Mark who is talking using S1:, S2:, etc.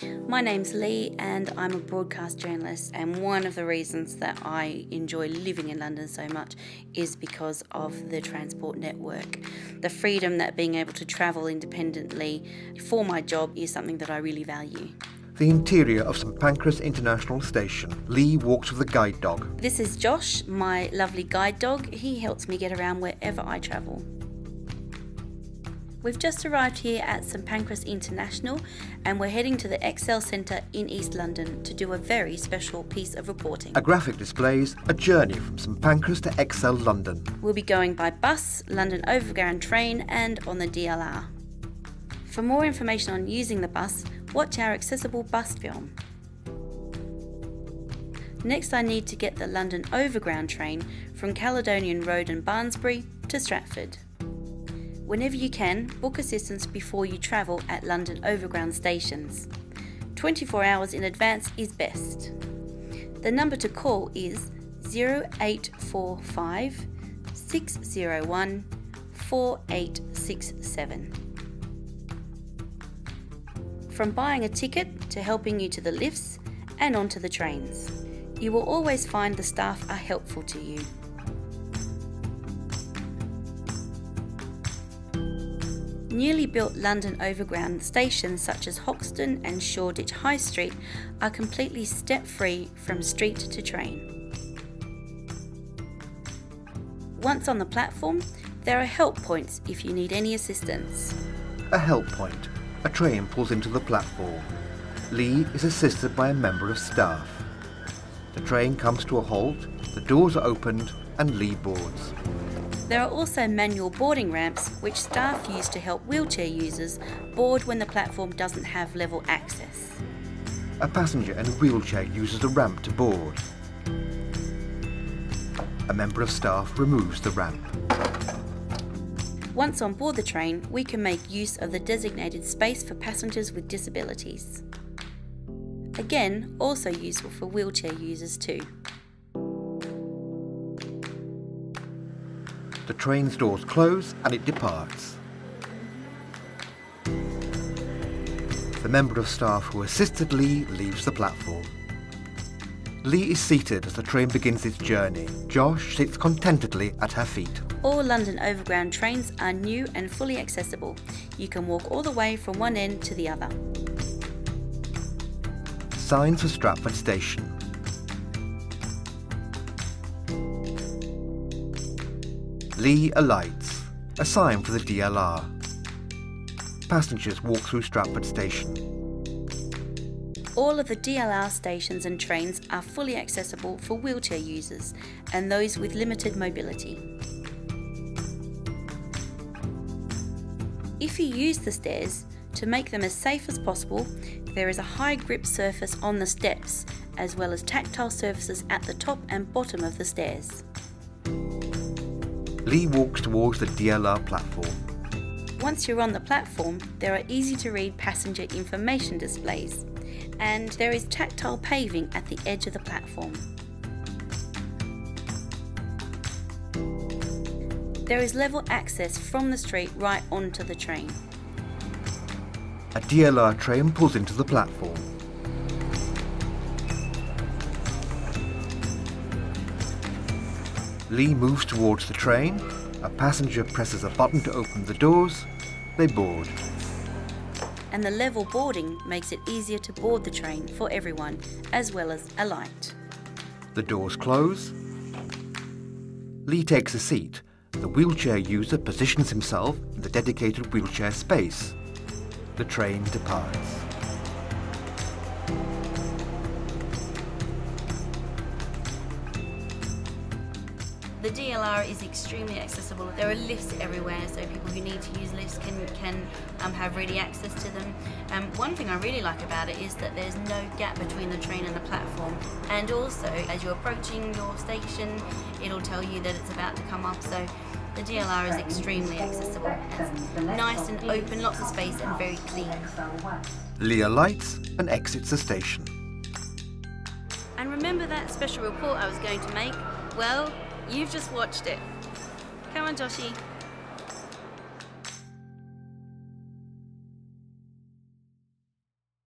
S1: My name's Lee and I'm a broadcast journalist, and one of the reasons that I enjoy living in London so much is because of the transport network. The freedom that being able to travel independently for my job is something that I really value.
S2: The interior of St Pancras International Station. Lee walks with a guide dog.
S1: This is Josh, my lovely guide dog. He helps me get around wherever I travel. We've just arrived here at St Pancras International and we're heading to the Excel Centre in East London to do a very special piece of reporting.
S2: A graphic displays a journey from St Pancras to Excel London.
S1: We'll be going by bus, London Overground train and on the DLR. For more information on using the bus, watch our accessible bus film. Next I need to get the London Overground train from Caledonian Road and Barnsbury to Stratford. Whenever you can, book assistance before you travel at London Overground stations. 24 hours in advance is best. The number to call is 0845 601 4867. From buying a ticket to helping you to the lifts and onto the trains, you will always find the staff are helpful to you. Newly built London Overground stations such as Hoxton and Shoreditch High Street are completely step-free from street to train. Once on the platform, there are help points if you need any assistance.
S2: A help point. A train pulls into the platform. Lee is assisted by a member of staff. The train comes to a halt, the doors are opened and Lee boards.
S1: There are also manual boarding ramps which staff use to help wheelchair users board when the platform doesn't have level access.
S2: A passenger in a wheelchair uses the ramp to board. A member of staff removes the ramp.
S1: Once on board the train, we can make use of the designated space for passengers with disabilities. Again, also useful for wheelchair users too.
S2: The train's doors close and it departs. The member of staff who assisted Lee leaves the platform. Lee is seated as the train begins its journey. Josh sits contentedly at her feet.
S1: All London Overground trains are new and fully accessible. You can walk all the way from one end to the other.
S2: Signs for Stratford Station. Lee alights. A sign for the DLR. Passengers walk through Stratford Station.
S1: All of the DLR stations and trains are fully accessible for wheelchair users and those with limited mobility. If you use the stairs, to make them as safe as possible, there is a high grip surface on the steps, as well as tactile surfaces at the top and bottom of the stairs.
S2: Lee walks towards the DLR platform.
S1: Once you're on the platform, there are easy to read passenger information displays, and there is tactile paving at the edge of the platform. There is level access from the street right onto the train.
S2: A DLR train pulls into the platform. Lee moves towards the train. A passenger presses a button to open the doors. They board.
S1: And the level boarding makes it easier to board the train for everyone, as well as alight.
S2: The doors close. Lee takes a seat. The wheelchair user positions himself in the dedicated wheelchair space. The train departs.
S1: The DLR is extremely accessible. There are lifts everywhere, so people who need to use lifts can have ready access to them. One thing I really like about it is that there's no gap between the train and the platform, and also as you're approaching your station, it'll tell you that it's about to come up. So the DLR is extremely accessible. It's nice and open, lots of space, and very clean.
S2: Lee alights and exits the station.
S1: And remember that special report I was going to make? Well, you've just watched it. Come on, Joshy.